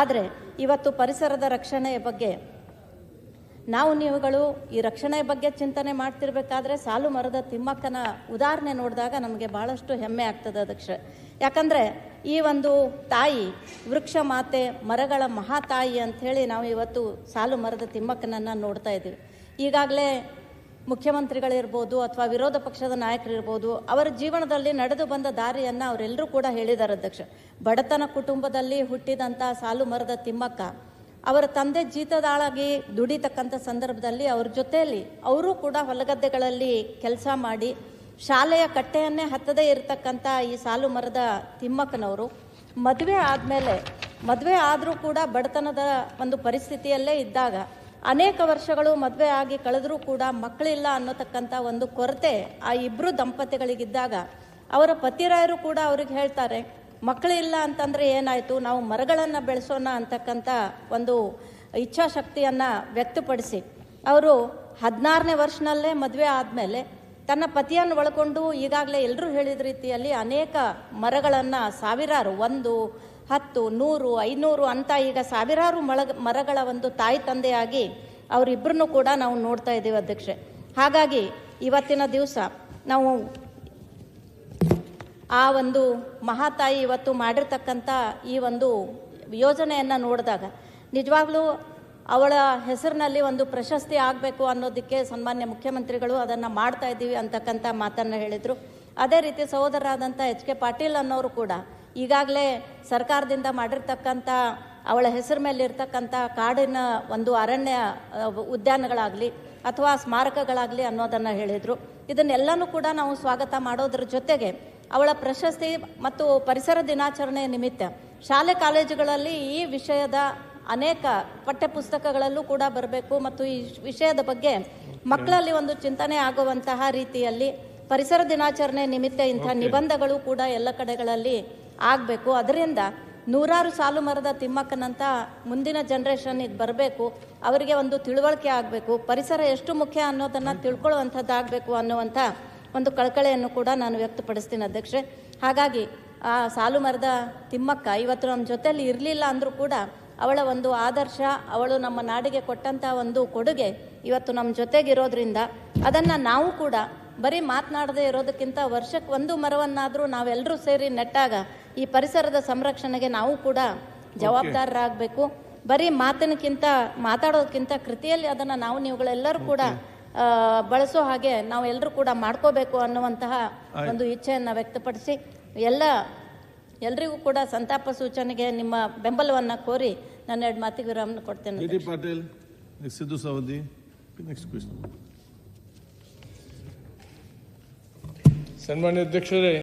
ಆದರೆ ಇವತ್ತು ಪರಿಸರದ ರಕ್ಷಣೆಯ ಬಗ್ಗೆ ನೀವುಗಳು ಈ ರಕ್ಷಣೆ ಬಗ್ಗೆ ಚಿಂತನೆ ಮಾಡ್ತಿರ್ಬೇಕಾದ್ರೆ ಸಾಲು ಮರದ ತಿಮ್ಮಕ್ಕನ ಉದಾಹರಣೆ ನೋಡಿದಾಗ ನಮಗೆ ಭಾಳಷ್ಟು ಹೆಮ್ಮೆ ಆಗ್ತದೆ ಅಧ್ಯಕ್ಷ. ಯಾಕಂದರೆ ಈ ಒಂದು ತಾಯಿ ವೃಕ್ಷ ಮಾತೆ, ಮರಗಳ ಮಹಾತಾಯಿ ಅಂಥೇಳಿ ನಾವು ಇವತ್ತು ಸಾಲು ಮರದ ತಿಮ್ಮಕ್ಕನನ್ನು ನೋಡ್ತಾ ಇದ್ದೀವಿ. ಈಗಾಗಲೇ ಮುಖ್ಯಮಂತ್ರಿಗಳಿರ್ಬೋದು ಅಥವಾ ವಿರೋಧ ಪಕ್ಷದ ನಾಯಕರಿರ್ಬೋದು, ಅವರ ಜೀವನದಲ್ಲಿ ನಡೆದು ಬಂದ ದಾರಿಯನ್ನು ಅವರೆಲ್ಲರೂ ಕೂಡ ಹೇಳಿದ್ದಾರೆ ಅಧ್ಯಕ್ಷ. ಬಡತನ ಕುಟುಂಬದಲ್ಲಿ ಹುಟ್ಟಿದಂಥ ಸಾಲು ಮರದ ತಿಮ್ಮಕ್ಕ ಅವರ ತಂದೆ ಜೀತದಾಳಾಗಿ ದುಡಿತಕ್ಕಂಥ ಸಂದರ್ಭದಲ್ಲಿ ಅವ್ರ ಜೊತೆಯಲ್ಲಿ ಅವರು ಕೂಡ ಹೊಲಗದ್ದೆಗಳಲ್ಲಿ ಕೆಲಸ ಮಾಡಿ ಶಾಲೆಯ ಕಟ್ಟೆಯನ್ನೇ ಹತ್ತದೇ ಇರತಕ್ಕಂಥ ಈ ಸಾಲು ಮರದ ತಿಮ್ಮಕ್ಕನವರು ಮದುವೆ ಆದರೂ ಕೂಡ ಬಡತನದ ಒಂದು ಪರಿಸ್ಥಿತಿಯಲ್ಲೇ ಇದ್ದಾಗ ಅನೇಕ ವರ್ಷಗಳು ಮದುವೆ ಆಗಿ ಕಳೆದರೂ ಕೂಡ ಮಕ್ಕಳಿಲ್ಲ ಅನ್ನೋತಕ್ಕಂಥ ಒಂದು ಕೊರತೆ ಆ ಇಬ್ಬರು ದಂಪತಿಗಳಿಗಿದ್ದಾಗ ಅವರ ಪತಿರಾಯರು ಕೂಡ ಅವ್ರಿಗೆ ಹೇಳ್ತಾರೆ, ಮಕ್ಕಳಿಲ್ಲ ಅಂತಂದರೆ ಏನಾಯಿತು, ನಾವು ಮರಗಳನ್ನು ಬೆಳೆಸೋಣ ಅಂತಕ್ಕಂಥ ಒಂದು ಇಚ್ಛಾಶಕ್ತಿಯನ್ನು ವ್ಯಕ್ತಪಡಿಸಿ ಅವರು 16ನೇ ವರ್ಷನಲ್ಲೇ ಮದುವೆ ಆದಮೇಲೆ ತನ್ನ ಪತಿಯನ್ನು ಒಳಗೊಂಡು ಈಗಾಗಲೇ ಎಲ್ಲರೂ ಹೇಳಿದ ರೀತಿಯಲ್ಲಿ ಅನೇಕ ಮರಗಳನ್ನು ಸಾವಿರಾರು 1, 10, 100, 500 ಅಂತ ಈಗ ಸಾವಿರಾರು ಮರಗಳ ಒಂದು ತಾಯಿ ತಂದೆಯಾಗಿ ಅವರಿಬ್ಬರನ್ನು ಕೂಡ ನಾವು ನೋಡ್ತಾ ಇದ್ದೀವಿ ಅಧ್ಯಕ್ಷೆ. ಹಾಗಾಗಿ ಇವತ್ತಿನ ದಿವಸ ನಾವು ಆ ಒಂದು ಮಹಾತಾಯಿ ಇವತ್ತು ಮಾಡಿರ್ತಕ್ಕಂಥ ಈ ಒಂದು ಯೋಜನೆಯನ್ನು ನೋಡಿದಾಗ ನಿಜವಾಗ್ಲೂ ಅವಳ ಹೆಸರಿನಲ್ಲಿ ಒಂದು ಪ್ರಶಸ್ತಿ ಆಗಬೇಕು ಅನ್ನೋದಕ್ಕೆ ಸನ್ಮಾನ್ಯ ಮುಖ್ಯಮಂತ್ರಿಗಳು ಅದನ್ನು ಮಾಡ್ತಾ ಇದ್ದೀವಿ ಅಂತಕ್ಕಂಥ ಮಾತನ್ನು ಹೇಳಿದರು. ಅದೇ ರೀತಿ ಸಹೋದರರಾದಂಥ ಎಚ್ ಕೆ ಪಾಟೀಲ್ ಅನ್ನೋರು ಕೂಡ ಈಗಾಗಲೇ ಸರ್ಕಾರದಿಂದ ಮಾಡಿರ್ತಕ್ಕಂಥ ಅವಳ ಹೆಸರು ಮೇಲೆ ಇರ್ತಕ್ಕಂಥ ಕಾಡಿನ ಒಂದು ಅರಣ್ಯ ಉದ್ಯಾನಗಳಾಗಲಿ ಅಥವಾ ಸ್ಮಾರಕಗಳಾಗಲಿ ಅನ್ನೋದನ್ನು ಹೇಳಿದರು. ಇದನ್ನೆಲ್ಲನೂ ಕೂಡ ನಾವು ಸ್ವಾಗತ ಮಾಡೋದ್ರ ಜೊತೆಗೆ ಅವಳ ಪ್ರಶಸ್ತಿ ಮತ್ತು ಪರಿಸರ ದಿನಾಚರಣೆ ನಿಮಿತ್ತ ಶಾಲೆ ಕಾಲೇಜುಗಳಲ್ಲಿ ಈ ವಿಷಯದ ಅನೇಕ ಪಠ್ಯಪುಸ್ತಕಗಳಲ್ಲೂ ಕೂಡ ಬರಬೇಕು ಮತ್ತು ಈ ವಿಷಯದ ಬಗ್ಗೆ ಮಕ್ಕಳಲ್ಲಿ ಒಂದು ಚಿಂತನೆ ಆಗುವಂತಹ ರೀತಿಯಲ್ಲಿ ಪರಿಸರ ದಿನಾಚರಣೆ ನಿಮಿತ್ತ ಇಂಥ ನಿಬಂಧಗಳು ಕೂಡ ಎಲ್ಲ ಕಡೆಗಳಲ್ಲಿ ಆಗಬೇಕು. ಅದರಿಂದ ನೂರಾರು ಸಾಲು ಮರದ ತಿಮ್ಮಕ್ಕನಂತ ಮುಂದಿನ ಜನ್ರೇಷನ್ ಇದು ಬರಬೇಕು, ಅವರಿಗೆ ಒಂದು ತಿಳುವಳಿಕೆ ಆಗಬೇಕು, ಪರಿಸರ ಎಷ್ಟು ಮುಖ್ಯ ಅನ್ನೋದನ್ನು ತಿಳ್ಕೊಳ್ಳುವಂಥದ್ದಾಗಬೇಕು ಅನ್ನುವಂಥ ಒಂದು ಕಳಕಳೆಯನ್ನು ಕೂಡ ನಾನು ವ್ಯಕ್ತಪಡಿಸ್ತೀನಿ ಅಧ್ಯಕ್ಷೆ. ಹಾಗಾಗಿ ಆ ಸಾಲು ಮರದ ತಿಮ್ಮಕ್ಕ ಇವತ್ತು ನಮ್ಮ ಜೊತೆಯಲ್ಲಿ ಇರಲಿಲ್ಲ ಅಂದರೂ ಕೂಡ ಅವಳ ಒಂದು ಆದರ್ಶ, ಅವಳು ನಮ್ಮ ನಾಡಿಗೆ ಕೊಟ್ಟಂಥ ಒಂದು ಕೊಡುಗೆ ಇವತ್ತು ನಮ್ಮ ಜೊತೆಗಿರೋದ್ರಿಂದ ಅದನ್ನು ನಾವು ಕೂಡ ಬರೀ ಮಾತನಾಡದೇ ಇರೋದಕ್ಕಿಂತ ವರ್ಷಕ್ಕೆ 1 ಮರವನ್ನಾದರೂ ನಾವೆಲ್ಲರೂ ಸೇರಿ ನೆಟ್ಟಾಗ ಈ ಪರಿಸರದ ಸಂರಕ್ಷಣೆಗೆ ನಾವು ಕೂಡ ಜವಾಬ್ದಾರರಾಗಬೇಕು. ಬರೀ ಮಾತಾಡೋದಕ್ಕಿಂತ ಕೃತಿಯಲ್ಲಿ ಅದನ್ನು ನೀವುಗಳೆಲ್ಲರೂ ಕೂಡ ಬಳಸೋ ಹಾಗೆ ನಾವೆಲ್ಲರೂ ಕೂಡ ಮಾಡ್ಕೋಬೇಕು ಅನ್ನುವಂತಹ ಒಂದು ಇಚ್ಛೆಯನ್ನು ವ್ಯಕ್ತಪಡಿಸಿ ಎಲ್ರಿಗೂ ಕೂಡ ಸಂತಾಪ ಸೂಚನೆಗೆ ನಿಮ್ಮ ಬೆಂಬಲವನ್ನು ಕೋರಿ ನಾನು 2 ಮಾತಿಗೆ ವಿರಾಮ ಕೊಡ್ತೇನೆ. ಪಾಟೀಲ್, ಸಿದ್ದು ಸವದಿ, ಸನ್ಮಾನ್ಯ ಅಧ್ಯಕ್ಷರೇ,